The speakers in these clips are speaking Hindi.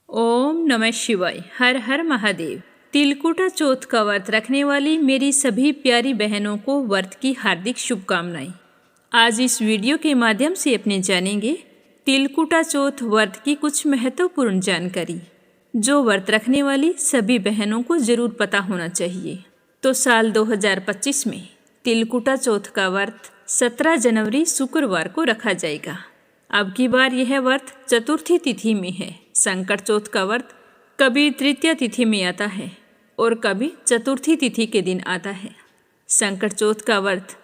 ओम नमः शिवाय। हर हर महादेव। तिलकुटा चौथ का व्रत रखने वाली मेरी सभी प्यारी बहनों को व्रत की हार्दिक शुभकामनाएं। आज इस वीडियो के माध्यम से अपने जानेंगे तिलकुटा चौथ व्रत की कुछ महत्वपूर्ण जानकारी जो व्रत रखने वाली सभी बहनों को जरूर पता होना चाहिए। तो साल 2025 में तिलकुटा चौथ का व्रत 17 जनवरी शुक्रवार को रखा जाएगा। अब की बार यह व्रत चतुर्थी तिथि में है। संकट चौथ का व्रत कभी तृतीया तिथि में आता है और कभी चतुर्थी तिथि के दिन आता है। संकट चौथ का व्रत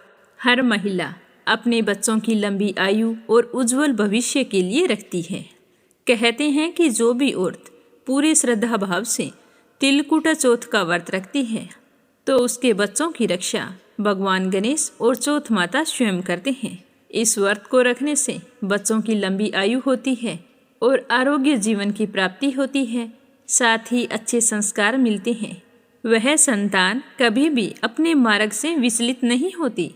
हर महिला अपने बच्चों की लंबी आयु और उज्जवल भविष्य के लिए रखती है। कहते हैं कि जो भी औरत पूरे श्रद्धा भाव से तिलकुटा चौथ का व्रत रखती है तो उसके बच्चों की रक्षा भगवान गणेश और चौथ माता स्वयं करते हैं। इस व्रत को रखने से बच्चों की लंबी आयु होती है और आरोग्य जीवन की प्राप्ति होती है, साथ ही अच्छे संस्कार मिलते हैं। वह संतान कभी भी अपने मार्ग से विचलित नहीं होती।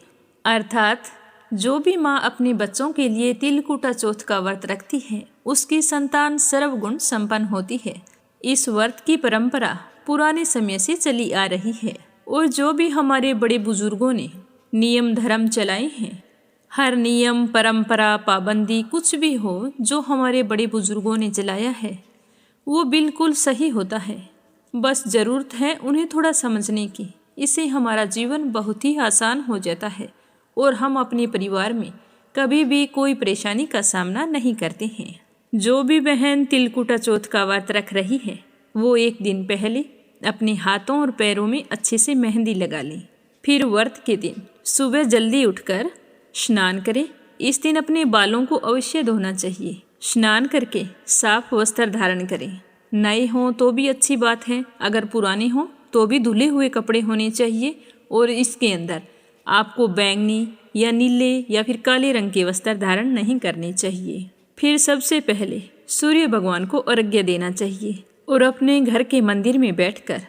अर्थात जो भी माँ अपने बच्चों के लिए तिलकुटा चौथ का व्रत रखती है उसकी संतान सर्वगुण संपन्न होती है। इस व्रत की परंपरा पुराने समय से चली आ रही है और जो भी हमारे बड़े बुजुर्गों ने नियम धर्म चलाए हैं, हर नियम परंपरा पाबंदी कुछ भी हो जो हमारे बड़े बुजुर्गों ने चलाया है वो बिल्कुल सही होता है। बस ज़रूरत है उन्हें थोड़ा समझने की। इससे हमारा जीवन बहुत ही आसान हो जाता है और हम अपने परिवार में कभी भी कोई परेशानी का सामना नहीं करते हैं। जो भी बहन तिलकुटा चौथ का व्रत रख रही है वो एक दिन पहले अपने हाथों और पैरों में अच्छे से मेहंदी लगा लें। फिर व्रत के दिन सुबह जल्दी उठकर स्नान करें। इस दिन अपने बालों को अवश्य धोना चाहिए। स्नान करके साफ वस्त्र धारण करें। नए हों तो भी अच्छी बात है, अगर पुराने हों तो भी धुले हुए कपड़े होने चाहिए और इसके अंदर आपको बैंगनी या नीले या फिर काले रंग के वस्त्र धारण नहीं करने चाहिए। फिर सबसे पहले सूर्य भगवान को अर्घ्य देना चाहिए और अपने घर के मंदिर में बैठकर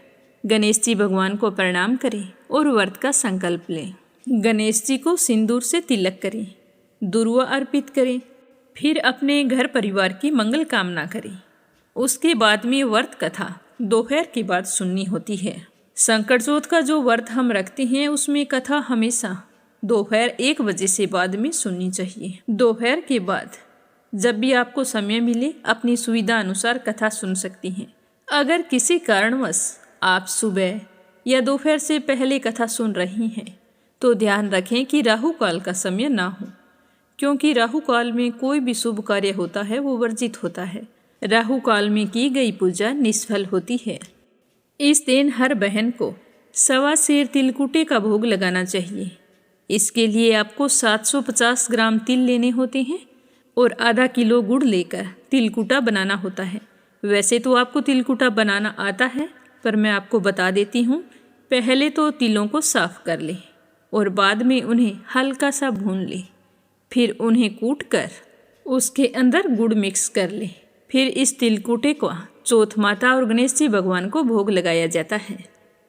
गणेश जी भगवान को प्रणाम करें और व्रत का संकल्प लें। गणेश जी को सिंदूर से तिलक करें, दुर्वा अर्पित करें, फिर अपने घर परिवार की मंगल कामना करें। उसके बाद में व्रत कथा दोपहर के बाद सुननी होती है। संकट चौथ का जो व्रत हम रखते हैं उसमें कथा हमेशा दोपहर 1 बजे से बाद में सुननी चाहिए। दोपहर के बाद जब भी आपको समय मिले अपनी सुविधा अनुसार कथा सुन सकती हैं। अगर किसी कारणवश आप सुबह या दोपहर से पहले कथा सुन रही हैं तो ध्यान रखें कि राहु काल का समय ना हो, क्योंकि राहु काल में कोई भी शुभ कार्य होता है वो वर्जित होता है। राहु काल में की गई पूजा निष्फल होती है। इस दिन हर बहन को 1.25 सेर तिलकुटे का भोग लगाना चाहिए। इसके लिए आपको 750 ग्राम तिल लेने होते हैं और आधा किलो गुड़ लेकर तिलकुटा बनाना होता है। वैसे तो आपको तिलकुटा बनाना आता है, पर मैं आपको बता देती हूँ। पहले तो तिलों को साफ कर लें और बाद में उन्हें हल्का सा भून लें। फिर उन्हें कूट कर उसके अंदर गुड़ मिक्स कर लें। फिर इस तिलकुटे को चौथ माता और गणेश जी भगवान को भोग लगाया जाता है।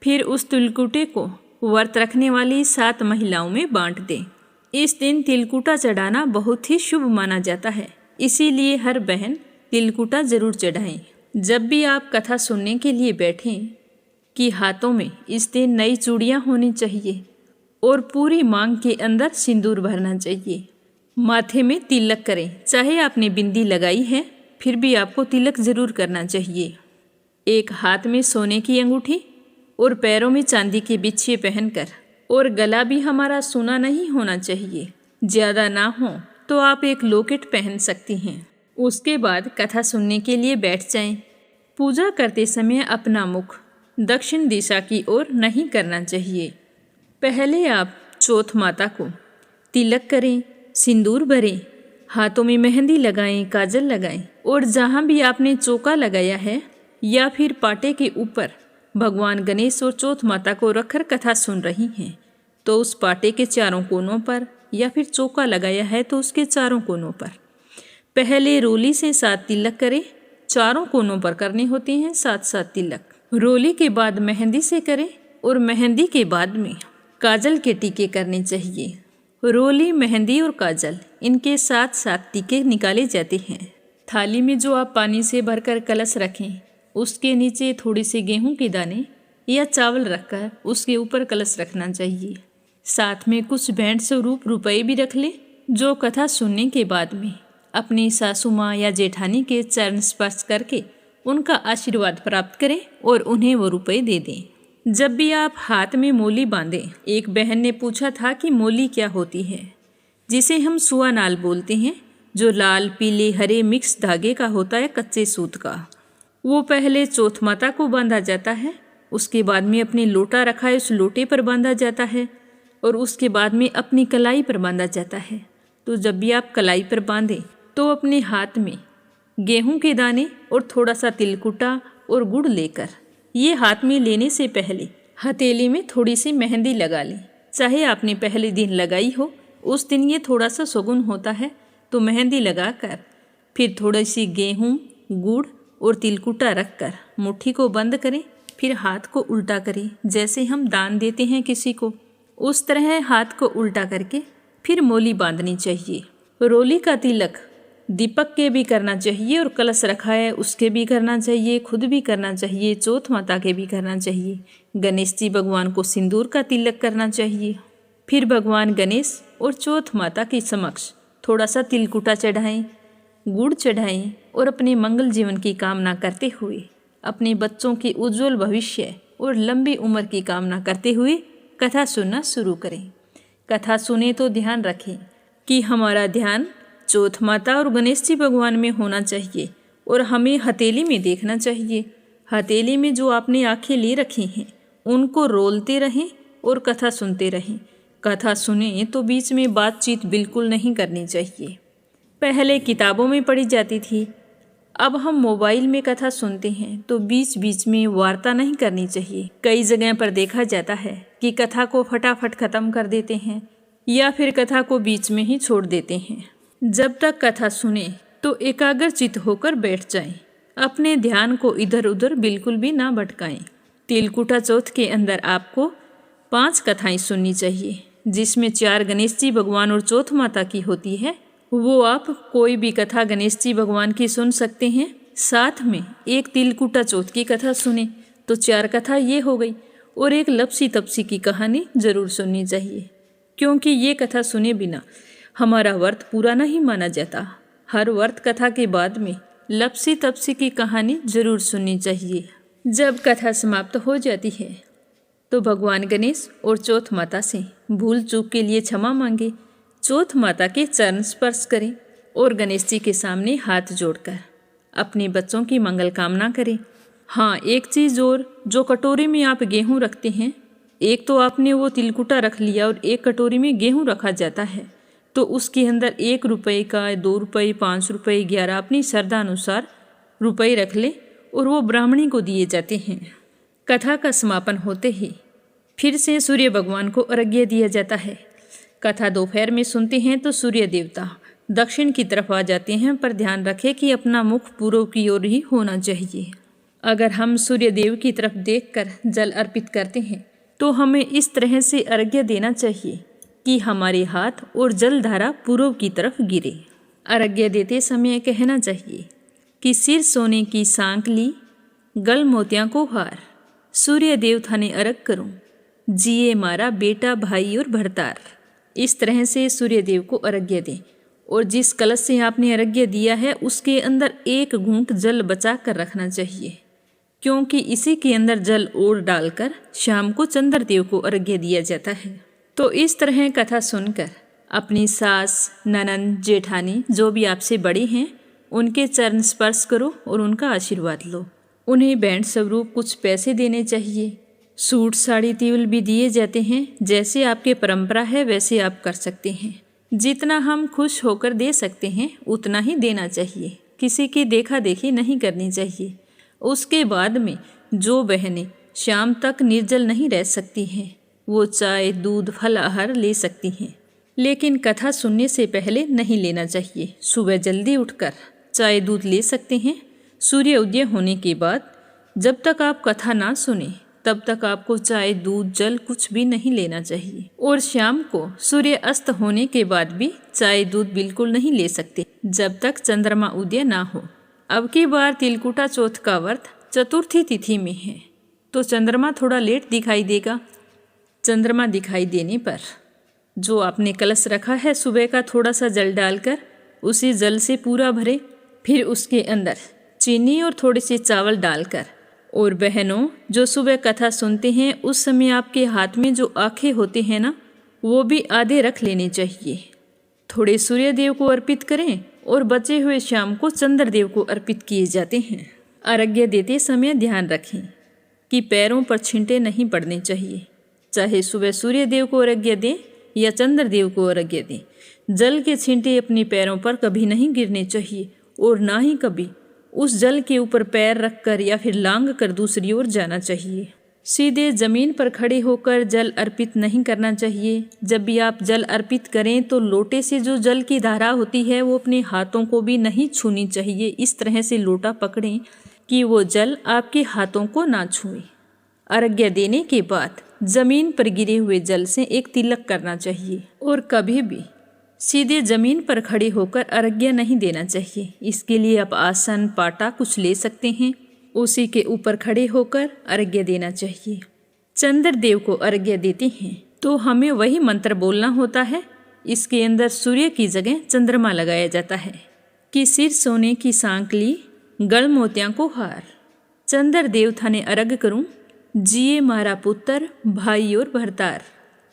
फिर उस तिलकुटे को व्रत रखने वाली 7 महिलाओं में बांट दें। इस दिन तिलकुटा चढ़ाना बहुत ही शुभ माना जाता है, इसीलिए हर बहन तिलकुटा जरूर चढ़ाएं। जब भी आप कथा सुनने के लिए बैठें कि हाथों में इस दिन नई चूड़ियाँ होनी चाहिए और पूरी मांग के अंदर सिंदूर भरना चाहिए। माथे में तिलक करें। चाहे आपने बिंदी लगाई है फिर भी आपको तिलक जरूर करना चाहिए। एक हाथ में सोने की अंगूठी और पैरों में चांदी के बिच्छे पहनकर, और गला भी हमारा सोना नहीं होना चाहिए। ज़्यादा ना हो तो आप एक लॉकेट पहन सकती हैं। उसके बाद कथा सुनने के लिए बैठ जाएं। पूजा करते समय अपना मुख दक्षिण दिशा की ओर नहीं करना चाहिए। पहले आप चौथ माता को तिलक करें, सिंदूर भरें, हाथों में मेहंदी लगाएं, काजल लगाएं और जहाँ भी आपने चौका लगाया है या फिर पाटे के ऊपर भगवान गणेश और चौथ माता को रखकर कथा सुन रही हैं तो उस पाटे के चारों कोनों पर या फिर चौका लगाया है तो उसके चारों कोनों पर पहले रोली से 7 तिलक करें। चारों कोनों पर करने होते हैं 7-7 तिलक। रोली के बाद मेहंदी से करें और मेहंदी के बाद में काजल के टीके करने चाहिए। रोली, मेहंदी और काजल इनके 7-7 टीके निकाले जाते हैं। थाली में जो आप पानी से भरकर कलश रखें, उसके नीचे थोड़े से गेहूं के दाने या चावल रखकर उसके ऊपर कलश रखना चाहिए। साथ में कुछ भेंट स्वरूप रुपए भी रख लें, जो कथा सुनने के बाद में अपनी सासू माँ या जेठानी के चरण स्पर्श करके उनका आशीर्वाद प्राप्त करें और उन्हें वो रुपए दे दें। जब भी आप हाथ में मोली बांधें, एक बहन ने पूछा था कि मोली क्या होती है, जिसे हम सुआ नाल बोलते हैं, जो लाल पीले हरे मिक्स धागे का होता है, कच्चे सूत का। वो पहले चौथ माता को बांधा जाता है, उसके बाद में अपने लोटा रखा है उस लोटे पर बांधा जाता है और उसके बाद में अपनी कलाई पर बांधा जाता है। तो जब भी आप कलाई पर बांधें तो अपने हाथ में गेहूं के दाने और थोड़ा सा तिलकुटा और गुड़ लेकर ये हाथ में लेने से पहले हथेली में थोड़ी सी मेहंदी लगा लें। चाहे आपने पहले दिन लगाई हो, उस दिन ये थोड़ा सा शगुन होता है, तो मेहंदी लगाकर फिर थोड़ी सी गेहूं, गुड़ और तिलकुटा रखकर मुट्ठी को बंद करें। फिर हाथ को उल्टा करें, जैसे हम दान देते हैं किसी को, उस तरह हाथ को उल्टा करके फिर मोली बांधनी चाहिए। रोली का तिलक दीपक के भी करना चाहिए और कलश रखा है उसके भी करना चाहिए, खुद भी करना चाहिए, चौथ माता के भी करना चाहिए। गणेश जी भगवान को सिंदूर का तिलक करना चाहिए। फिर भगवान गणेश और चौथ माता के समक्ष थोड़ा सा तिलकुटा चढ़ाएं, गुड़ चढ़ाएं और अपने मंगल जीवन की कामना करते हुए, अपने बच्चों के उज्जवल भविष्य और लंबी उम्र की कामना करते हुए कथा सुनना शुरू करें। कथा सुने तो ध्यान रखें कि हमारा ध्यान चौथ माता और गणेश जी भगवान में होना चाहिए और हमें हथेली में देखना चाहिए। हथेली में जो आपने आंखें ले रखी हैं उनको रोलते रहें और कथा सुनते रहें। कथा सुने तो बीच में बातचीत बिल्कुल नहीं करनी चाहिए। पहले किताबों में पढ़ी जाती थी, अब हम मोबाइल में कथा सुनते हैं, तो बीच बीच में वार्ता नहीं करनी चाहिए। कई जगह पर देखा जाता है कि कथा को फटाफट ख़त्म कर देते हैं या फिर कथा को बीच में ही छोड़ देते हैं। जब तक कथा सुने तो एकाग्रचित होकर बैठ जाएं। अपने ध्यान को इधर उधर बिल्कुल भी ना भटकाएं। तिलकुटा चौथ के अंदर आपको 5 कथाएं सुननी चाहिए, जिसमें 4 गणेश जी भगवान और चौथ माता की होती है। वो आप कोई भी कथा गणेश जी भगवान की सुन सकते हैं, साथ में एक तिलकुटा चौथ की कथा सुने तो 4 कथा ये हो गई। और एक लपसी तपसी की कहानी जरूर सुननी चाहिए, क्योंकि ये कथा सुने बिना हमारा व्रत पूरा नहीं माना जाता। हर व्रत कथा के बाद में लपसी तपसी की कहानी जरूर सुननी चाहिए। जब कथा समाप्त हो जाती है तो भगवान गणेश और चौथ माता से भूल चूक के लिए क्षमा मांगे, चौथ माता के चरण स्पर्श करें और गणेश जी के सामने हाथ जोड़कर अपने बच्चों की मंगल कामना करें। हाँ, एक चीज़ और, जो कटोरी में आप गेहूँ रखते हैं, एक तो आपने वो तिलकुटा रख लिया और एक कटोरी में गेहूँ रखा जाता है, तो उसके अंदर 1 रुपये का, 2 रुपये, 5 रुपये, 11 अपनी श्रद्धा अनुसार रुपये रख लें और वो ब्राह्मणी को दिए जाते हैं। कथा का समापन होते ही फिर से सूर्य भगवान को अर्घ्य दिया जाता है। कथा दोपहर में सुनते हैं तो सूर्य देवता दक्षिण की तरफ आ जाते हैं, पर ध्यान रखें कि अपना मुख पूर्व की ओर ही होना चाहिए। अगर हम सूर्य देव की तरफ देखकर जल अर्पित करते हैं तो हमें इस तरह से अर्घ्य देना चाहिए कि हमारे हाथ और जल धारा पूर्व की तरफ गिरे। अर्घ्य देते समय कहना चाहिए कि सिर सोने की सांक ली, गल मोतियां को हार, सूर्य देव थाने अर्घ करूं, जिए मारा बेटा भाई और भरतार। इस तरह से सूर्य देव को अर्घ्य दें और जिस कलश से आपने अर्घ्य दिया है उसके अंदर 1 घूंट जल बचा कर रखना चाहिए, क्योंकि इसी के अंदर जल और डालकर शाम को चंद्र देव को अर्घ्य दिया जाता है। तो इस तरह कथा सुनकर अपनी सास, ननंद, जेठानी जो भी आपसे बड़ी हैं उनके चरण स्पर्श करो और उनका आशीर्वाद लो। उन्हें भेंट स्वरूप कुछ पैसे देने चाहिए। सूट, साड़ी, तिल भी दिए जाते हैं। जैसे आपके परंपरा है वैसे आप कर सकते हैं। जितना हम खुश होकर दे सकते हैं उतना ही देना चाहिए, किसी की देखा देखी नहीं करनी चाहिए। उसके बाद में जो बहनें शाम तक निर्जल नहीं रह सकती हैं वो चाय, दूध, फल आहार ले सकती हैं, लेकिन कथा सुनने से पहले नहीं लेना चाहिए। सुबह जल्दी उठकर चाय दूध ले सकते हैं। सूर्य उदय होने के बाद जब तक आप कथा ना सुने तब तक आपको चाय, दूध, जल कुछ भी नहीं लेना चाहिए। और शाम को सूर्य अस्त होने के बाद भी चाय, दूध बिल्कुल नहीं ले सकते जब तक चंद्रमा उदय ना हो। अब की बार तिलकुटा चौथ का व्रत चतुर्थी तिथि में है, तो चंद्रमा थोड़ा लेट दिखाई देगा। चंद्रमा दिखाई देने पर जो आपने कलश रखा है, सुबह का थोड़ा सा जल डालकर उसी जल से पूरा भरे, फिर उसके अंदर चीनी और थोड़े से चावल डालकर, और बहनों जो सुबह कथा सुनते हैं उस समय आपके हाथ में जो आँखें होते हैं ना, वो भी आधे रख लेने चाहिए। थोड़े सूर्य देव को अर्पित करें और बचे हुए शाम को चंद्रदेव को अर्पित किए जाते हैं। अर्घ्य देते समय ध्यान रखें कि पैरों पर छींटे नहीं पड़ने चाहिए। चाहे सुबह सूर्य देव को अर्घ्य दें या चंद्रदेव को अर्घ्य दें, जल के छींटे अपने पैरों पर कभी नहीं गिरने चाहिए और ना ही कभी उस जल के ऊपर पैर रखकर या फिर लांग कर दूसरी ओर जाना चाहिए। सीधे जमीन पर खड़े होकर जल अर्पित नहीं करना चाहिए। जब भी आप जल अर्पित करें तो लोटे से जो जल की धारा होती है वो अपने हाथों को भी नहीं छूनी चाहिए। इस तरह से लोटा पकड़ें कि वो जल आपके हाथों को ना छुए। अर्घ्य देने के बाद जमीन पर गिरे हुए जल से एक तिलक करना चाहिए और कभी भी सीधे जमीन पर खड़े होकर अर्घ्य नहीं देना चाहिए। इसके लिए आप आसन, पाटा कुछ ले सकते हैं, उसी के ऊपर खड़े होकर अर्घ्य देना चाहिए। चंद्रदेव को अर्घ्य देते हैं तो हमें वही मंत्र बोलना होता है। इसके अंदर सूर्य की जगह चंद्रमा लगाया जाता है कि सिर सोने की सांकली, गल मोतियां को हार, चंद्रदेव थाने अर्घ करूं, जिए मारा पुत्र, भाई और भरतार।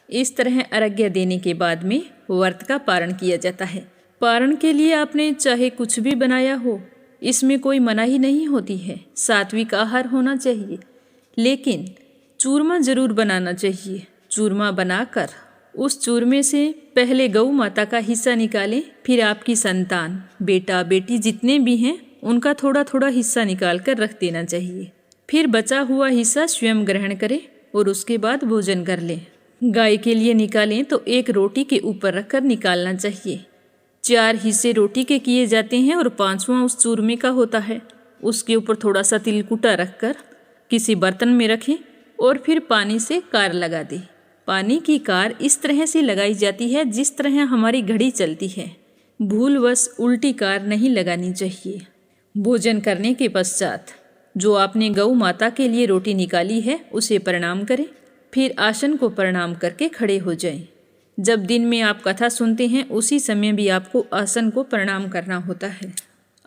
इस तरह अर्घ्य देने के बाद में व्रत का पारण किया जाता है। पारण के लिए आपने चाहे कुछ भी बनाया हो, इसमें कोई मनाही नहीं होती है। सात्विक आहार होना चाहिए, लेकिन चूरमा जरूर बनाना चाहिए। चूरमा बनाकर उस चूरमे से पहले गौ माता का हिस्सा निकालें, फिर आपकी संतान, बेटा बेटी जितने भी हैं उनका थोड़ा थोड़ा हिस्सा निकाल कर रख देना चाहिए। फिर बचा हुआ हिस्सा स्वयं ग्रहण करें और उसके बाद भोजन कर लें। गाय के लिए निकालें तो एक रोटी के ऊपर रखकर निकालना चाहिए। 4 हिस्से रोटी के किए जाते हैं और 5वां उस चूरमे का होता है। उसके ऊपर थोड़ा सा तिलकुटा रखकर किसी बर्तन में रखें और फिर पानी से कार लगा दें। पानी की कार इस तरह से लगाई जाती है जिस तरह हमारी घड़ी चलती है। भूलवश उल्टी कार नहीं लगानी चाहिए। भोजन करने के पश्चात जो आपने गौ माता के लिए रोटी निकाली है उसे प्रणाम करें, फिर आसन को प्रणाम करके खड़े हो जाएं। जब दिन में आप कथा सुनते हैं उसी समय भी आपको आसन को प्रणाम करना होता है।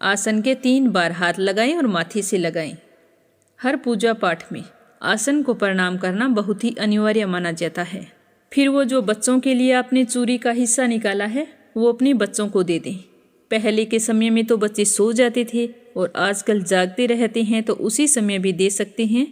आसन के 3 बार हाथ लगाएं और माथे से लगाएं। हर पूजा पाठ में आसन को प्रणाम करना बहुत ही अनिवार्य माना जाता है। फिर वो जो बच्चों के लिए आपने चूरी का हिस्सा निकाला है वो अपने बच्चों को दे दें। पहले के समय में तो बच्चे सो जाते थे और आजकल जागते रहते हैं, तो उसी समय भी दे सकते हैं,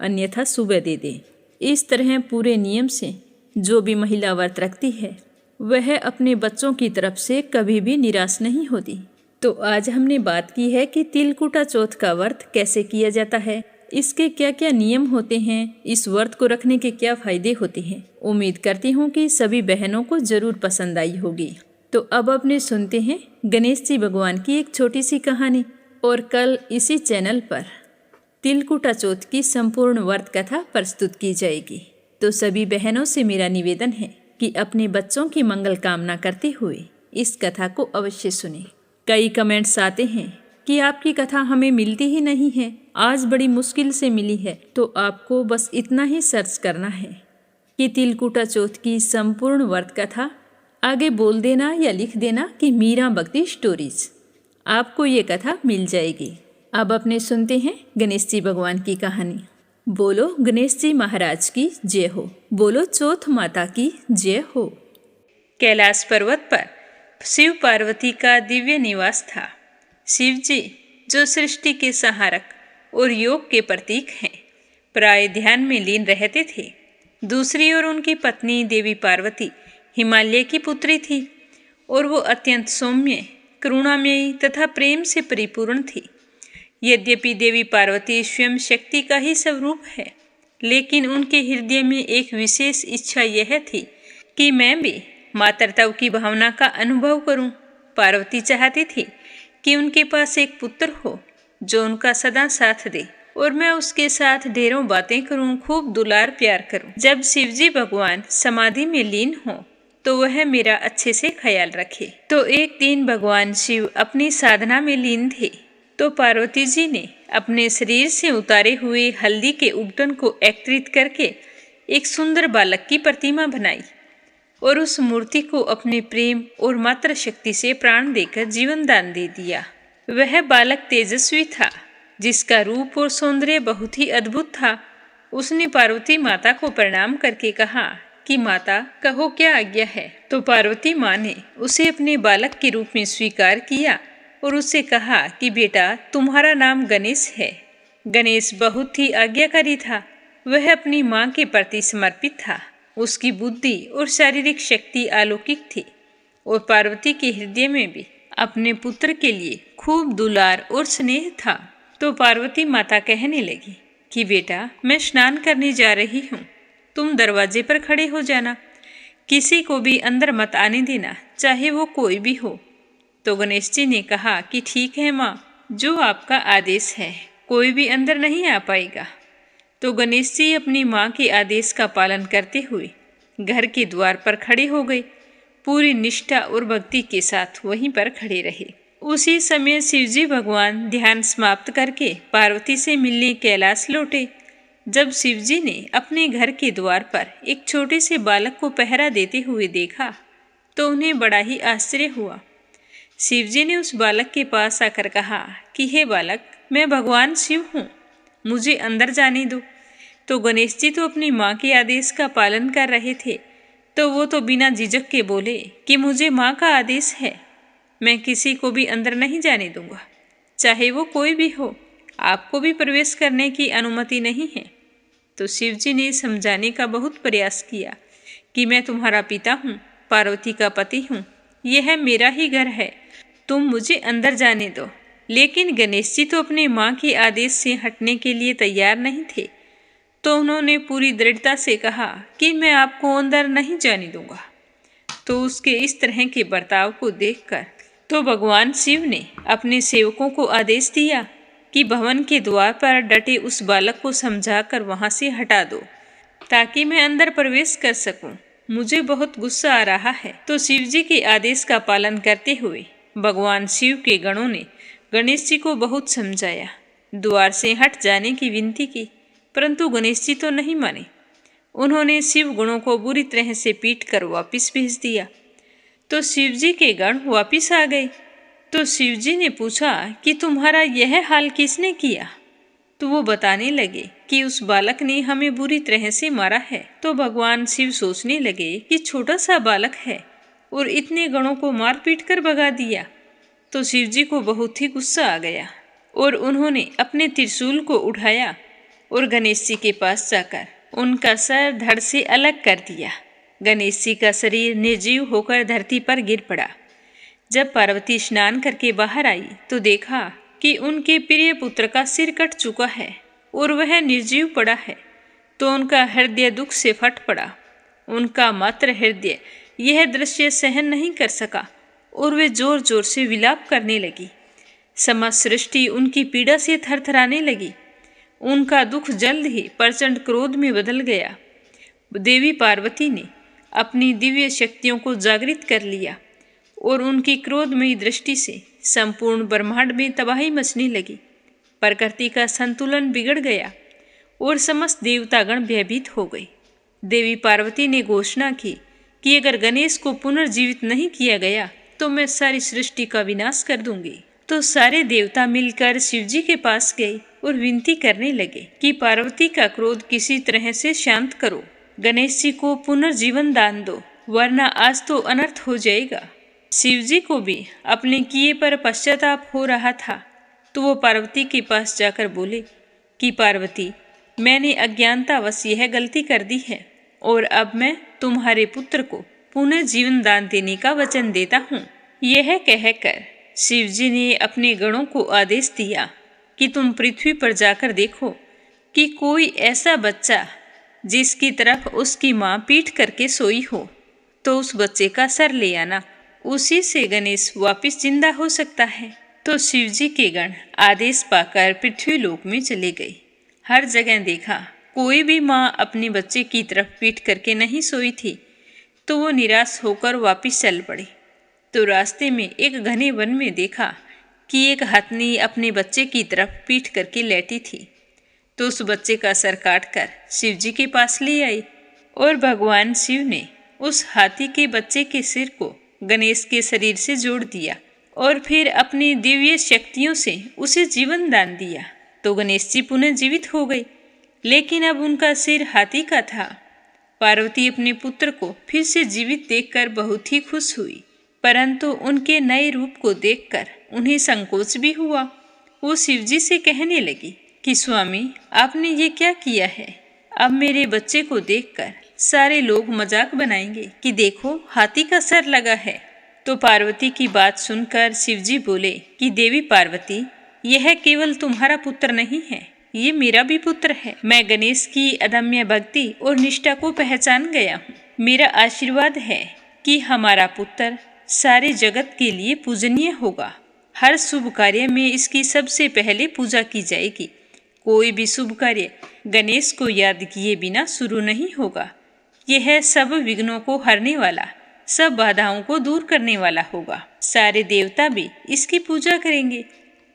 अन्यथा सुबह दे दें। इस तरह पूरे नियम से जो भी महिला व्रत रखती है वह अपने बच्चों की तरफ से कभी भी निराश नहीं होती। तो आज हमने बात की है कि तिलकुटा चौथ का व्रत कैसे किया जाता है, इसके क्या क्या नियम होते हैं, इस व्रत को रखने के क्या फायदे होते हैं। उम्मीद करती हूँ कि सभी बहनों को जरूर पसंद आई होगी। तो अब अपने सुनते हैं गणेश जी भगवान की एक छोटी सी कहानी, और कल इसी चैनल पर तिलकुटा चौथ की संपूर्ण व्रत कथा प्रस्तुत की जाएगी। तो सभी बहनों से मेरा निवेदन है कि अपने बच्चों की मंगल कामना करते हुए इस कथा को अवश्य सुनें। कई कमेंट्स आते हैं कि आपकी कथा हमें मिलती ही नहीं है, आज बड़ी मुश्किल से मिली है। तो आपको बस इतना ही सर्च करना है कि तिलकुटा चौथ की संपूर्ण व्रत कथा, आगे बोल देना या लिख देना कि मीरा भक्ति स्टोरीज, आपको ये कथा मिल जाएगी। अब अपने सुनते हैं गणेश जी भगवान की कहानी। बोलो गणेश जी महाराज की जय हो, बोलो चौथ माता की जय हो। कैलाश पर्वत पर शिव पार्वती का दिव्य निवास था। शिव जी जो सृष्टि के सहारक और योग के प्रतीक हैं, प्राय ध्यान में लीन रहते थे। दूसरी ओर उनकी पत्नी देवी पार्वती हिमालय की पुत्री थी और वो अत्यंत सौम्य, करुणामयी तथा प्रेम से परिपूर्ण थी। यद्यपि देवी पार्वती स्वयं शक्ति का ही स्वरूप है, लेकिन उनके हृदय में एक विशेष इच्छा यह थी कि मैं भी मातृत्व की भावना का अनुभव करूं। पार्वती चाहती थी कि उनके पास एक पुत्र हो जो उनका सदा साथ दे और मैं उसके साथ ढेरों बातें करूं, खूब दुलार प्यार करूं। जब शिवजी भगवान समाधि में लीन हो तो वह मेरा अच्छे से ख्याल रखे। तो एक दिन भगवान शिव अपनी साधना में लीन थे, तो पार्वती जी ने अपने शरीर से उतारे हुए हल्दी के उबटन को एकत्रित करके एक सुंदर बालक की प्रतिमा बनाई और उस मूर्ति को अपने प्रेम और मात्र शक्ति से प्राण देकर जीवन दान दे दिया। वह बालक तेजस्वी था, जिसका रूप और सौंदर्य बहुत ही अद्भुत था। उसने पार्वती माता को प्रणाम करके कहा कि माता, कहो क्या आज्ञा है। तो पार्वती माँ ने उसे अपने बालक के रूप में स्वीकार किया और उससे कहा कि बेटा, तुम्हारा नाम गणेश है। गणेश बहुत ही आज्ञाकारी था। वह अपनी माँ के प्रति समर्पित था। उसकी बुद्धि और शारीरिक शक्ति अलौकिक थी और पार्वती के हृदय में भी अपने पुत्र के लिए खूब दुलार और स्नेह था। तो पार्वती माता कहने लगी कि बेटा, मैं स्नान करने जा रही हूँ, तुम दरवाजे पर खड़े हो जाना, किसी को भी अंदर मत आने देना, चाहे वो कोई भी हो। तो गणेश जी ने कहा कि ठीक है माँ, जो आपका आदेश है, कोई भी अंदर नहीं आ पाएगा। तो गणेश जी अपनी माँ के आदेश का पालन करते हुए घर के द्वार पर खड़े हो गए। पूरी निष्ठा और भक्ति के साथ वहीं पर खड़े रहे। उसी समय शिवजी भगवान ध्यान समाप्त करके पार्वती से मिलने कैलाश लौटे। जब शिवजी ने अपने घर के द्वार पर एक छोटे से बालक को पहरा देते हुए देखा तो उन्हें बड़ा ही आश्चर्य हुआ। शिवजी ने उस बालक के पास आकर कहा कि हे बालक, मैं भगवान शिव हूँ, मुझे अंदर जाने दो। तो गणेश जी तो अपनी माँ के आदेश का पालन कर रहे थे, तो वो तो बिना झिझक के बोले कि मुझे माँ का आदेश है, मैं किसी को भी अंदर नहीं जाने दूंगा, चाहे वो कोई भी हो, आपको भी प्रवेश करने की अनुमति नहीं है। तो शिवजी ने समझाने का बहुत प्रयास किया कि मैं तुम्हारा पिता हूँ, पार्वती का पति हूँ, यह मेरा ही घर है, तुम मुझे अंदर जाने दो। लेकिन गणेश जी तो अपने माँ के आदेश से हटने के लिए तैयार नहीं थे, तो उन्होंने पूरी दृढ़ता से कहा कि मैं आपको अंदर नहीं जाने दूंगा। तो उसके इस तरह के बर्ताव को देखकर तो भगवान शिव ने अपने सेवकों को आदेश दिया कि भवन के द्वार पर डटे उस बालक को समझाकर वहां से हटा दो, ताकि मैं अंदर प्रवेश कर सकूं। मुझे बहुत गुस्सा आ रहा है। तो शिव जी के आदेश का पालन करते हुए भगवान शिव के गणों ने गणेश जी को बहुत समझाया, द्वार से हट जाने की विनती की, परंतु गणेश जी तो नहीं माने। उन्होंने शिव गणों को बुरी तरह से पीट कर वापिस भेज दिया। तो शिवजी के गण वापिस आ गए। तो शिवजी ने पूछा कि तुम्हारा यह हाल किसने किया। तो वो बताने लगे कि उस बालक ने हमें बुरी तरह से मारा है। तो भगवान शिव सोचने लगे कि छोटा सा बालक है और इतने गणों को मार पीट कर भगा दिया। तो शिवजी को बहुत ही गुस्सा आ गया और उन्होंने अपने त्रिशूल को उठाया और गणेश जी के पास जाकर उनका सर धड़ से अलग कर दिया। गणेश जी का शरीर निर्जीव होकर धरती पर गिर पड़ा। जब पार्वती स्नान करके बाहर आई तो देखा कि उनके प्रिय पुत्र का सिर कट चुका है और वह निर्जीव पड़ा है। तो उनका हृदय दुख से फट पड़ा। उनका मात्र हृदय यह दृश्य सहन नहीं कर सका और वे जोर जोर से विलाप करने लगी। समस्त सृष्टि उनकी पीड़ा से थरथराने लगी। उनका दुख जल्द ही प्रचंड क्रोध में बदल गया। देवी पार्वती ने अपनी दिव्य शक्तियों को जागृत कर लिया और उनकी क्रोधमयी दृष्टि से संपूर्ण ब्रह्मांड में तबाही मचने लगी। प्रकृति का संतुलन बिगड़ गया और समस्त देवतागण भयभीत हो गए। देवी पार्वती ने घोषणा की कि अगर गणेश को पुनर्जीवित नहीं किया गया तो मैं सारी सृष्टि का विनाश कर दूंगी। तो सारे देवता मिलकर शिवजी के पास गए और विनती करने लगे कि पार्वती का क्रोध किसी तरह से शांत करो, गणेश जी को पुनर्जीवन दान दो, वरना आज तो अनर्थ हो जाएगा। शिवजी को भी अपने किए पर पश्चाताप हो रहा था। तो वो पार्वती के पास जाकर बोले कि पार्वती, मैंने अज्ञानतावश यह गलती कर दी है और अब मैं तुम्हारे पुत्र को पुनर्जीवन दान देने का वचन देता हूँ। यह कहकर शिवजी ने अपने गणों को आदेश दिया कि तुम पृथ्वी पर जाकर देखो कि कोई ऐसा बच्चा जिसकी तरफ उसकी माँ पीठ करके सोई हो, तो उस बच्चे का सर ले आना, उसी से गणेश वापिस जिंदा हो सकता है। तो शिवजी के गण आदेश पाकर पृथ्वी लोक में चले गए। हर जगह देखा, कोई भी माँ अपने बच्चे की तरफ पीट करके नहीं सोई थी। तो वो निराश होकर वापस चल पड़ी। तो रास्ते में एक घने वन में देखा कि एक हथनी अपने बच्चे की तरफ पीट करके लेटी थी। तो उस बच्चे का सर काट कर शिव जी के पास ले आई और भगवान शिव ने उस हाथी के बच्चे के सिर को गणेश के शरीर से जोड़ दिया और फिर अपनी दिव्य शक्तियों से उसे जीवन दान दिया। तो गणेश जी पुनः जीवित हो गए, लेकिन अब उनका सिर हाथी का था। पार्वती अपने पुत्र को फिर से जीवित देखकर बहुत ही खुश हुई, परंतु उनके नए रूप को देखकर उन्हें संकोच भी हुआ। वो शिवजी से कहने लगी कि स्वामी, आपने ये क्या किया है? अब मेरे बच्चे को देखकर सारे लोग मजाक बनाएंगे कि देखो, हाथी का सर लगा है। तो पार्वती की बात सुनकर शिवजी बोले कि देवी पार्वती, यह केवल तुम्हारा पुत्र नहीं है, ये मेरा भी पुत्र है। मैं गणेश की अदम्य भक्ति और निष्ठा को पहचान गया हूँ। मेरा आशीर्वाद है कि हमारा पुत्र सारे जगत के लिए पूजनीय होगा। हर शुभ कार्य में इसकी सबसे पहले पूजा की जाएगी। कोई भी शुभ कार्य गणेश को याद किए बिना शुरू नहीं होगा। यह सब विघ्नों को हरने वाला, सब बाधाओं को दूर करने वाला होगा। सारे देवता भी इसकी पूजा करेंगे।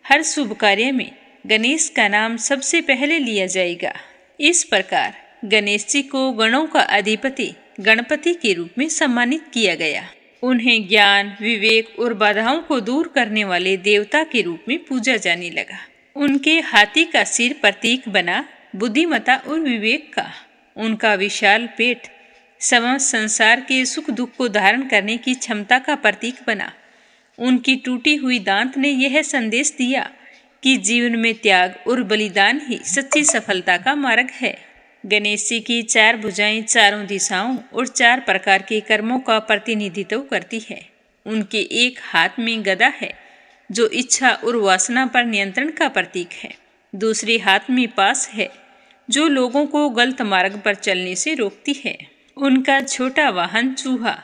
हर शुभ कार्य में गणेश का नाम सबसे पहले लिया जाएगा। इस प्रकार गणेश जी को गणों का अधिपति गणपति के रूप में सम्मानित किया गया। उन्हें ज्ञान, विवेक और बाधाओं को दूर करने वाले देवता के रूप में पूजा जाने लगा। उनके हाथी का सिर प्रतीक बना बुद्धिमत्ता और विवेक का। उनका विशाल पेट समस्त संसार के सुख दुख को धारण करने की क्षमता का प्रतीक बना। उनकी टूटी हुई दांत ने यह संदेश दिया कि जीवन में त्याग और बलिदान ही सच्ची सफलता का मार्ग है। गणेश जी की 4 भुजाएं चारों दिशाओं और 4 प्रकार के कर्मों का प्रतिनिधित्व करती है। उनके एक हाथ में गदा है जो इच्छा और वासना पर नियंत्रण का प्रतीक है। दूसरे हाथ में पास है जो लोगों को गलत मार्ग पर चलने से रोकती है। उनका छोटा वाहन चूहा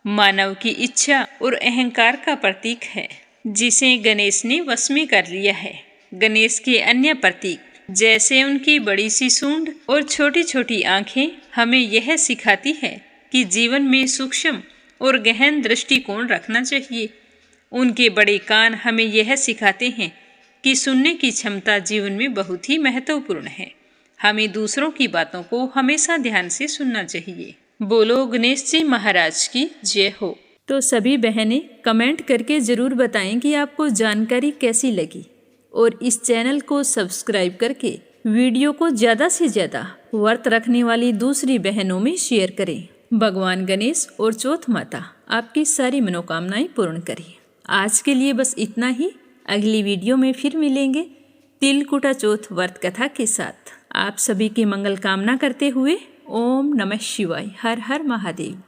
मानव की इच्छा और अहंकार का प्रतीक है, जिसे गणेश ने वश में कर लिया है। गणेश के अन्य प्रतीक जैसे उनकी बड़ी सी सूंड और छोटी छोटी आंखें हमें यह सिखाती है कि जीवन में सूक्ष्म और गहन दृष्टिकोण रखना चाहिए। उनके बड़े कान हमें यह सिखाते हैं कि सुनने की क्षमता जीवन में बहुत ही महत्वपूर्ण है। हमें दूसरों की बातों को हमेशा ध्यान से सुनना चाहिए। बोलो गणेश जी महाराज की जय हो। तो सभी बहनें कमेंट करके ज़रूर बताएं कि आपको जानकारी कैसी लगी और इस चैनल को सब्सक्राइब करके वीडियो को ज़्यादा से ज़्यादा व्रत रखने वाली दूसरी बहनों में शेयर करें। भगवान गणेश और चौथ माता आपकी सारी मनोकामनाएं पूर्ण करें। आज के लिए बस इतना ही। अगली वीडियो में फिर मिलेंगे तिलकुटा चौथ व्रत कथा के साथ। आप सभी की मंगल कामना करते हुए ओम नमः शिवाय, हर हर महादेव।